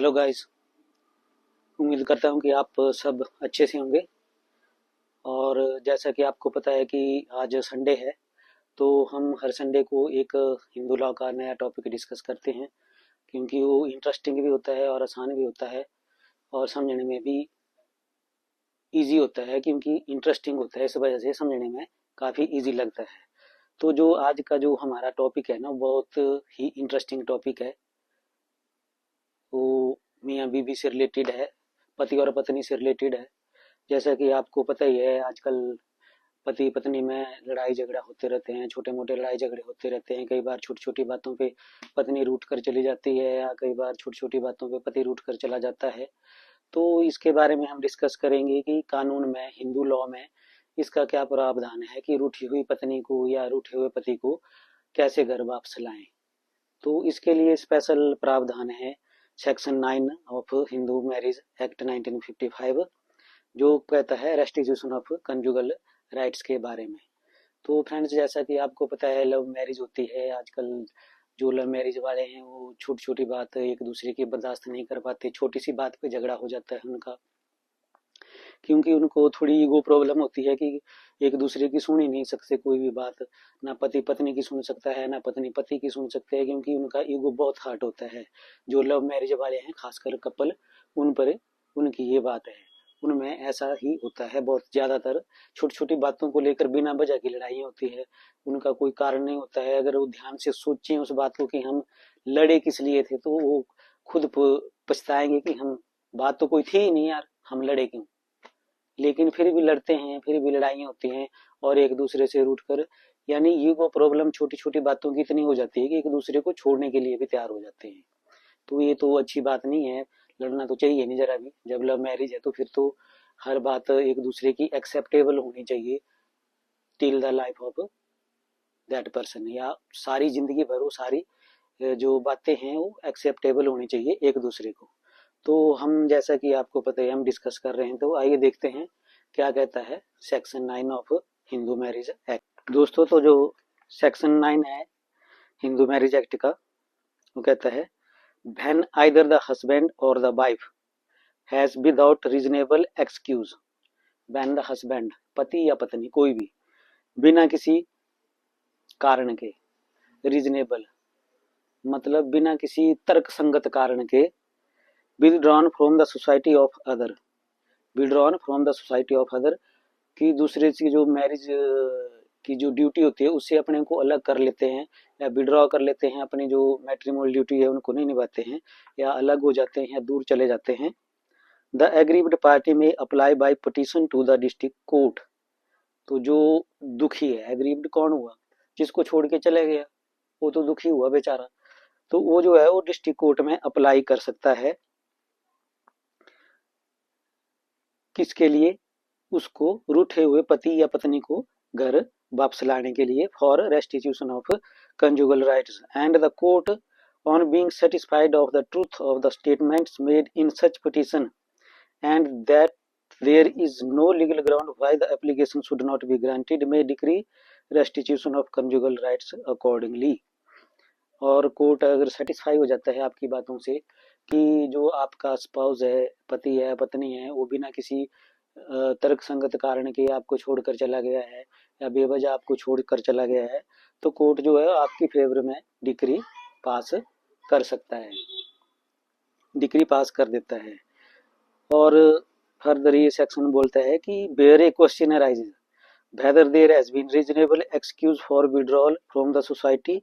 Hello guys. उम्मीद करता हूँ कि आप सब अच्छे से होंगे। और जैसा कि आपको पता है कि आज संडे है, तो हम हर संडे को एक हिंदू लॉ का नया टॉपिक डिस्कस करते हैं, क्योंकि वो इंटरेस्टिंग भी होता है और आसान भी होता है और समझने में भी इजी होता है, क्योंकि इंटरेस्टिंग होता है, इस वजह से समझने में काफ़ी इजी लगता है। तो जो आज का जो हमारा टॉपिक है ना, बहुत ही इंटरेस्टिंग टॉपिक है। वो मियाँ बीवी से रिलेटेड है, पति और पत्नी से रिलेटेड है। जैसा कि आपको पता ही है, आजकल पति पत्नी में लड़ाई झगड़ा होते रहते हैं, छोटे मोटे लड़ाई झगड़े होते रहते हैं। कई बार छोटी छोटी बातों पे पत्नी रूठ कर चली जाती है, या कई बार छोटी छोटी बातों पे पति रूठ कर चला जाता है। तो इसके बारे में हम डिस्कस करेंगे कि कानून में, हिंदू लॉ में इसका क्या प्रावधान है कि रूठी हुई पत्नी को या रूठे हुए पति को कैसे घर वापस लाएं। तो इसके लिए स्पेशल प्रावधान है section 9 of Hindu marriage act 1955, जो कहता है रेस्टिट्यूशन ऑफ कंजुगल राइट्स के बारे में। तो फ्रेंड्स, जैसा कि आपको पता है, लव मैरिज होती है आजकल। जो लव मैरिज वाले हैं वो छोटी छोटी बात एक दूसरे की बर्दाश्त नहीं कर पाते, छोटी सी बात पे झगड़ा हो जाता है उनका, क्योंकि उनको थोड़ी ईगो प्रॉब्लम होती है कि एक दूसरे की सुन ही नहीं सकते कोई भी बात। ना पति पत्नी की सुन सकता है, ना पत्नी पति की सुन सकते हैं, क्योंकि उनका ईगो बहुत हार्ट होता है। जो लव मैरिज वाले हैं, खासकर कपल, उन पर उनकी ये बात है। उनमें ऐसा ही होता है बहुत ज्यादातर। छोटी छोटी बातों को लेकर बिना वजह की लड़ाई होती है, उनका कोई कारण नहीं होता है। अगर वो ध्यान से सोचें उस बात को कि हम लड़े किस लिए थे, तो वो खुद पछताएंगे कि हम, बात तो कोई थी ही नहीं यार, हम लड़े क्यों। लेकिन फिर भी लड़ते हैं, फिर भी लड़ाइयाँ होती हैं, और एक दूसरे से रूठ कर, यानी ईगो प्रॉब्लम छोटी छोटी बातों की इतनी हो जाती है कि एक दूसरे को छोड़ने के लिए भी तैयार हो जाते हैं। तो ये तो अच्छी बात नहीं है, लड़ना तो चाहिए नहीं जरा भी। जब लव मैरिज है तो फिर तो हर बात एक दूसरे की एक्सेप्टेबल होनी चाहिए till the life of that person, या सारी जिंदगी भर वो सारी जो बातें हैं वो एक्सेप्टेबल होनी चाहिए एक दूसरे को। तो हम, जैसा कि आपको पता है, हम डिस्कस कर रहे हैं, तो आइए देखते हैं क्या कहता है section 9 of Hindu marriage act. दोस्तों, तो जो सेक्शन 9 है हिंदू मैरिज एक्ट का, वो कहता है, व्हेन आइदर द हस्बैंड और the wife has without reasonable excuse, when the husband, पति या पत्नी कोई भी, बिना किसी कारण के, रीजनेबल मतलब बिना किसी तर्क संगत कारण के, withdrawn from the society of other, withdrawn from the society of other, कि दूसरे की जो मैरिज की जो ड्यूटी होती है उससे अपने को अलग कर लेते हैं, या विड्रॉ कर लेते हैं, अपनी जो मैट्रिमोनियल ड्यूटी है उनको नहीं निभाते हैं, या अलग हो जाते हैं, या दूर चले जाते हैं। The aggrieved party may apply by petition to the district court. तो जो दुखी है, एग्रीव्ड कौन हुआ, जिसको छोड़ के चले गया, वो तो दुखी हुआ बेचारा, तो वो जो है वो डिस्ट्रिक्ट कोर्ट में अप्लाई कर सकता है। किसके लिए? उसको रूठे हुए पति या पत्नी को घर वापस लाने के लिए, for restitution of conjugal rights, and the court on being satisfied of the truth of the statements made in such petition and that there is no legal ground why the application should not be granted may decree restitution of conjugal rights accordingly। और court अगर satisfy हो जाता है आपकी बातों से कि जो आपका स्पाउस है, पति है, पत्नी है, वो बिना किसी तर्क संगत कारण के आपको छोड़कर चला गया है, या बेवजह आपको छोड़कर चला गया है, तो कोर्ट जो है आपकी फेवर में डिक्री पास कर सकता है, डिक्री पास कर देता है। और फर्दर ये सेक्शन बोलता है कि where a question arises whether there has been reasonable excuse for withdrawal from the society,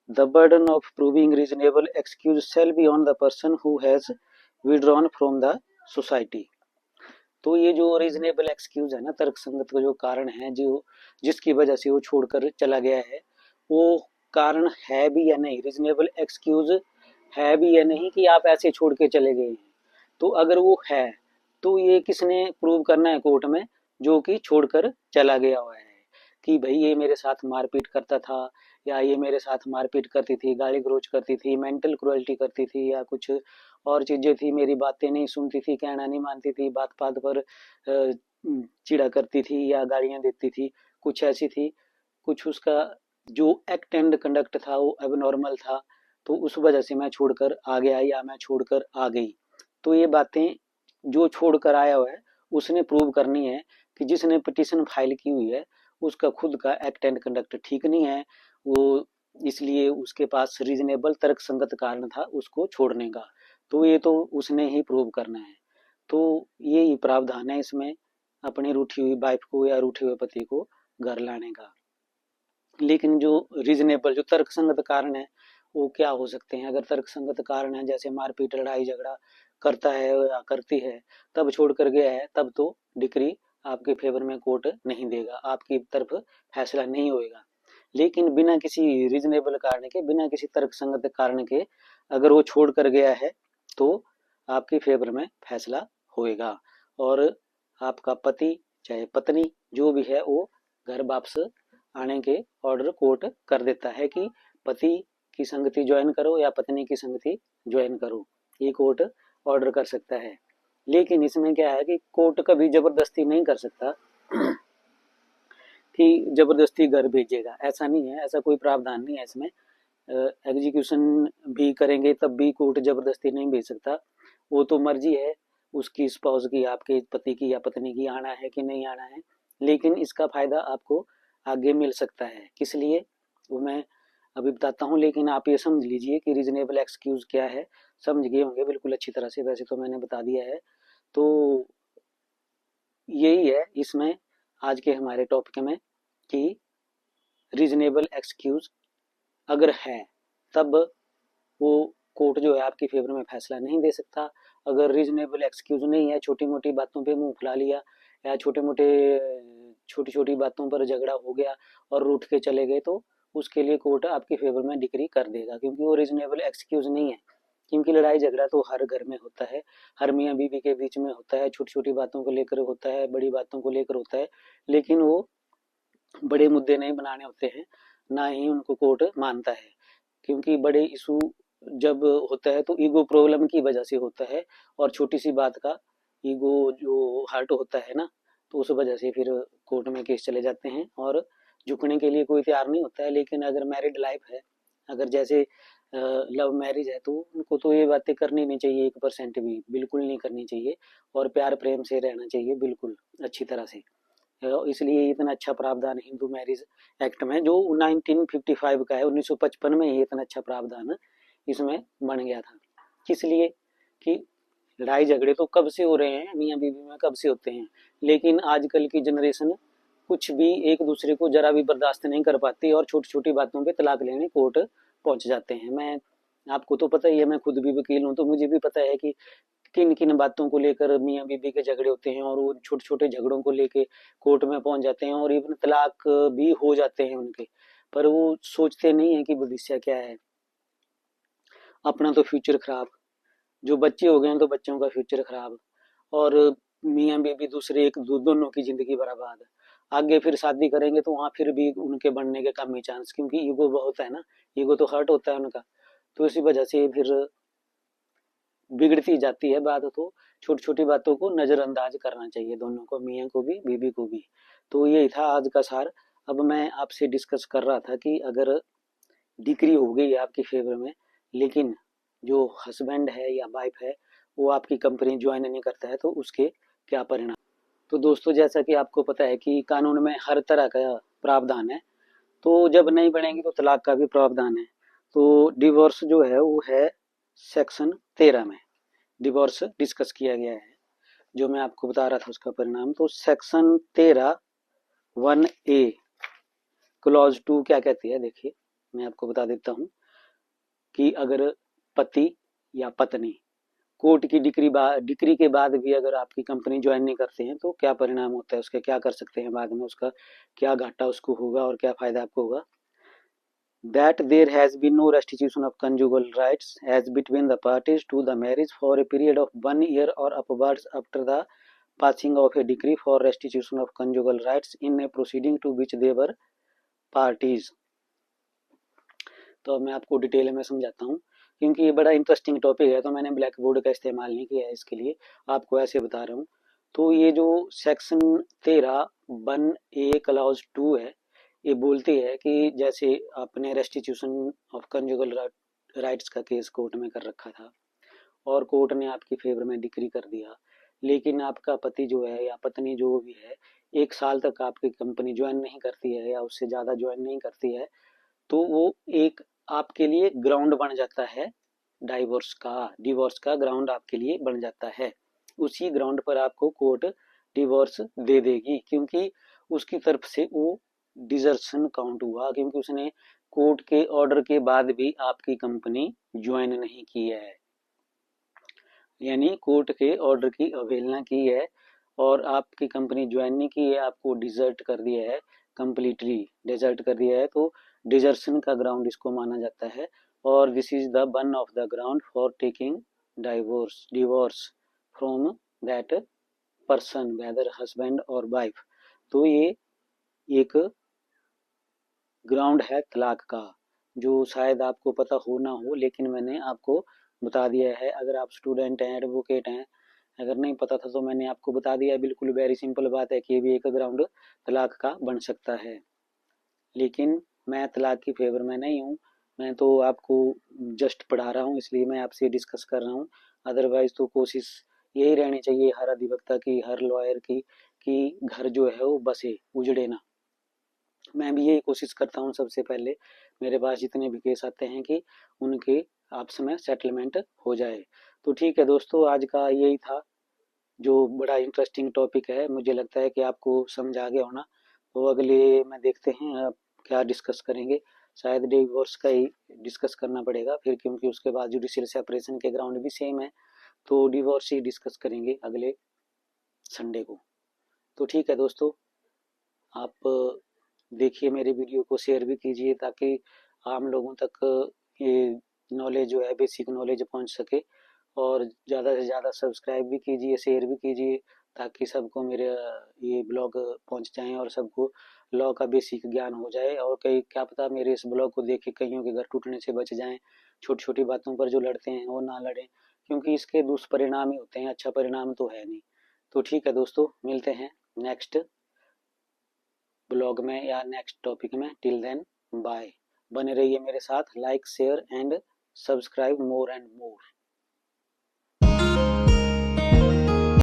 the burden of proving reasonable excuse shall be on the person who has withdrawn from the society। तो ये जो reasonable excuse है ना, तर्क संगत का जो कारण है, जो जिसकी वजह से वो छोड़कर चला गया है, वो कारण है भी या नहीं, रीजनेबल एक्सक्यूज है भी या नहीं कि आप ऐसे छोड़ के चले गए हैं। तो अगर वो है तो ये किसने प्रूव करना है कोर्ट में? जो कि छोड़कर चला गया हुआ है, कि भाई ये मेरे साथ मारपीट करता था, या ये मेरे साथ मारपीट करती थी, गाली गलौज करती थी, मेंटल क्रुएल्टी करती थी, या कुछ और चीजें थी, मेरी बातें नहीं सुनती थी, कहना नहीं मानती थी, बात बात पर चिढ़ा करती थी या गालियां देती थी, कुछ ऐसी थी, कुछ उसका जो एक्ट एंड कंडक्ट था वो एबनॉर्मल था। तो उस वजह से मैं छोड़कर आ गया या मैं छोड़कर आ गई। तो ये बातें जो छोड़कर आया हुआ है उसने प्रूव करनी है कि जिसने पिटीशन फाइल की हुई है उसका खुद का एक्ट एंड कंडक्ट ठीक नहीं है, वो इसलिए उसके पास रीजनेबल तर्क संगत कारण था उसको छोड़ने का। तो ये तो उसने ही प्रूव करना है। तो ये ही प्रावधान है इसमें अपनी रूठी हुई वाइफ को या रूठे हुए पति को घर लाने का। लेकिन जो रीजनेबल जो तर्कसंगत कारण है वो क्या हो सकते हैं? अगर तर्कसंगत कारण है जैसे मारपीट लड़ाई झगड़ा करता है या करती है तब छोड़ कर गया है, तब तो डिक्री आपके फेवर में कोर्ट नहीं देगा, आपकी तरफ फैसला नहीं होगा। लेकिन बिना किसी रीजनेबल कारण के, बिना किसी तर्कसंगत कारण के अगर वो छोड़ कर गया है तो आपके फेवर में फैसला होएगा और आपका पति चाहे पत्नी जो भी है वो घर वापस आने के ऑर्डर कोर्ट कर देता है कि पति की संगति ज्वाइन करो या पत्नी की संगति ज्वाइन करो, ये कोर्ट ऑर्डर कर सकता है। लेकिन इसमें क्या है कि कोर्ट कभी जबरदस्ती नहीं कर सकता कि जबरदस्ती घर भेजेगा, ऐसा नहीं है, ऐसा कोई प्रावधान नहीं है इसमें। एग्जीक्यूशन भी करेंगे तब भी कोर्ट जबरदस्ती नहीं भेज सकता, वो तो मर्जी है उसकी स्पाउस की, आपके पति की या पत्नी की आना है कि नहीं आना है। लेकिन इसका फायदा आपको आगे मिल सकता है, किस लिए वो मैं अभी बताता हूँ। लेकिन आप ये समझ लीजिए कि रीजनेबल एक्सक्यूज क्या है, समझ गए होंगे बिल्कुल अच्छी तरह से, वैसे तो मैंने बता दिया है। तो यही है इसमें आज के हमारे टॉपिक में कि रीजनेबल एक्सक्यूज अगर है तब वो कोर्ट जो है आपकी फेवर में फैसला नहीं दे सकता। अगर रीजनेबल एक्सक्यूज नहीं है, छोटी मोटी बातों पे मुंह फुला लिया या छोटी छोटी बातों पर झगड़ा हो गया और रूठ के चले गए, तो उसके लिए कोर्ट आपके फेवर में डिक्री कर देगा, क्योंकि वो रीजनेबल एक्सक्यूज नहीं है। क्योंकि लड़ाई झगड़ा तो हर घर में होता है, हर मियाँ बीवी के बीच में होता है, छोटी छोटी बातों को लेकर होता है, बड़ी बातों को लेकर होता है, लेकिन वो बड़े मुद्दे नहीं बनाने होते हैं, ना ही उनको कोर्ट मानता है। क्योंकि बड़े इशू जब होता है तो ईगो प्रॉब्लम की वजह से होता है, और छोटी सी बात का ईगो जो हर्ट होता है ना, तो उस वजह से फिर कोर्ट में केस चले जाते हैं और झुकने के लिए कोई तैयार नहीं होता है। लेकिन अगर मैरिड लाइफ है, अगर जैसे लव मैरिज है, तो उनको तो ये बातें करनी नहीं चाहिए, 1% भी बिल्कुल नहीं करनी चाहिए, और प्यार प्रेम से रहना चाहिए बिल्कुल अच्छी तरह से। इसलिए इतना अच्छा प्रावधान हिंदू मैरिज एक्ट में जो 1955 का है, 1955 में ही इतना अच्छा प्रावधान इसमें बन गया था। किस लिए कि लड़ाई झगड़े तो कब से हो रहे हैं, मियाँ बीवी में कब से होते हैं, लेकिन आजकल की जनरेशन कुछ भी एक दूसरे को जरा भी बर्दाश्त नहीं कर पाती और छोटी छोटी बातों पे तलाक लेने कोर्ट पहुंच जाते हैं। मैं आपको तो पता ही है, मैं खुद भी वकील हूँ, तो मुझे भी पता है कि किन किन बातों को लेकर मियाँ बीवी के झगड़े होते हैं, और वो छोटे छोटे झगड़ों को लेके कोर्ट में पहुंच जाते हैं और इवन तलाक भी हो जाते हैं उनके। पर वो सोचते नहीं है कि भविष्य क्या है, अपना तो फ्यूचर खराब, जो बच्चे हो गए हैं तो बच्चों का फ्यूचर खराब, और मियाँ बीवी दूसरे एक दोनों की जिंदगी बर्बाद। आगे फिर शादी करेंगे तो वहां फिर भी उनके बनने के कम ही चांस, क्योंकि ईगो बहुत है ना, ईगो तो हर्ट होता है उनका। तो इसी वजह से फिर बिगड़ती जाती है बात। तो छोटी छोटी बातों को नजरअंदाज करना चाहिए, दोनों को, मियाँ को भी बीबी को भी। तो यही था आज का सार। अब मैं आपसे डिस्कस कर रहा था कि अगर डिक्री हो गई आपकी फेवर में, लेकिन जो हस्बैंड है या वाइफ है वो आपकी कंपनी ज्वाइन नहीं करता है, तो उसके क्या परिणाम। तो दोस्तों, जैसा कि आपको पता है कि कानून में हर तरह का प्रावधान है, तो जब नहीं बनेगी तो तलाक का भी प्रावधान है। तो डिवोर्स जो है वो है सेक्शन 13 में डिवोर्स डिस्कस किया गया है, जो मैं आपको बता रहा था उसका परिणाम। तो सेक्शन 13 1A क्लॉज 2 क्या कहती है, देखिए मैं आपको बता देता हूँ कि अगर पति या पत्नी कोर्ट की डिक्री के बाद भी अगर आपकी कंपनी ज्वाइन नहीं करते हैं तो क्या परिणाम होता है, उसके क्या कर सकते हैं बाद में, उसका क्या घाटा उसको होगा और क्या फायदा आपको होगा। That there has been no restitution of conjugal rights as between the parties to the marriage for a period of 1 year or upwards after the passing of a decree for restitution of conjugal rights in a proceeding to which they were parties। तो अब मैं आपको detail में समझाता हूँ, क्योंकि ये बड़ा इंटरेस्टिंग टॉपिक है, तो मैंने ब्लैक बोर्ड का इस्तेमाल नहीं किया है इसके लिए, आपको ऐसे बता रहा हूँ। तो ये जो सेक्शन 13 1A क्लॉज 2 है, ये बोलती है कि जैसे आपने restitution of conjugal right rights का केस कोर्ट में कर रखा था और कोर्ट ने आपकी फेवर में डिक्री कर दिया, लेकिन आपका पति जो है या पत्नी जो भी है 1 साल तक आपकी कंपनी ज्वाइन नहीं करती है या उससे ज़्यादा ज्वाइन नहीं करती है, तो वो एक आपके लिए ग्राउंड बन जाता है, डिवोर्स का ग्राउंड आपके लिए बन जाता है। उसी ग्राउंड पर आपको कोर्ट डिवोर्स दे देगी, क्योंकि उसकी तरफ से वो डिजर्शन काउंट हुआ, क्योंकि उसने कोर्ट के ऑर्डर के बाद भी आपकी कंपनी ज्वाइन नहीं की है, यानी कोर्ट के ऑर्डर की अवहेलना की है और आपकी कंपनी ज्वाइन नहीं की है, आपको डिजर्ट कर दिया है, कंप्लीटली डिजर्ट कर दिया है, तो डिजर्शन का ग्राउंड इसको माना जाता है। और this is the one of the ground for taking divorce from that person, whether husband और वाइफ। तो ये एक ग्राउंड है तलाक का, जो शायद आपको पता हो ना हो, लेकिन मैंने आपको बता दिया है। अगर आप स्टूडेंट हैं, एडवोकेट हैं, अगर नहीं पता था तो मैंने आपको बता दिया है। बिल्कुल वेरी सिंपल बात है कि ये भी एक ग्राउंड तलाक का बन सकता है, लेकिन मैं तलाक की फेवर में नहीं हूँ। मैं तो आपको जस्ट पढ़ा रहा हूँ, इसलिए मैं आपसे डिस्कस कर रहा हूँ। अदरवाइज तो कोशिश यही रहनी चाहिए हर अधिवक्ता की, हर लॉयर की, कि घर जो है वो बसे, उजड़े ना। मैं भी यही कोशिश करता हूँ। सबसे पहले मेरे पास जितने भी केस आते हैं कि उनके आपस में सेटलमेंट हो जाए। तो ठीक है दोस्तों, आज का यही था, जो बड़ा इंटरेस्टिंग टॉपिक है। मुझे लगता है कि आपको समझ आ गया होना। तो अगले में देखते हैं अब क्या डिस्कस करेंगे। शायद डिवोर्स का ही डिस्कस करना पड़ेगा फिर, क्योंकि उसके बाद जुडिशियल सेपरेशन के ग्राउंड भी सेम है, तो डिवोर्स ही डिस्कस करेंगे अगले संडे को। तो ठीक है दोस्तों, आप देखिए मेरे वीडियो को, शेयर भी कीजिए ताकि आम लोगों तक ये नॉलेज जो है, बेसिक नॉलेज पहुंच सके। और ज़्यादा से ज़्यादा सब्सक्राइब भी कीजिए, शेयर भी कीजिए, ताकि सबको मेरे ये ब्लॉग पहुंच जाएं और सबको लॉ का बेसिक ज्ञान हो जाए। और कई क्या पता मेरे इस ब्लॉग को देख के कईयों के घर टूटने से बच जाएं, छोटी छोटी बातों पर जो लड़ते हैं वो ना लड़ें, क्योंकि इसके दुष्परिणाम ही होते हैं, अच्छा परिणाम तो है नहीं। तो ठीक है दोस्तों, मिलते हैं नेक्स्ट ब्लॉग में या नेक्स्ट टॉपिक में। Till then bye. बने रहिए मेरे साथ, like share and subscribe more and more.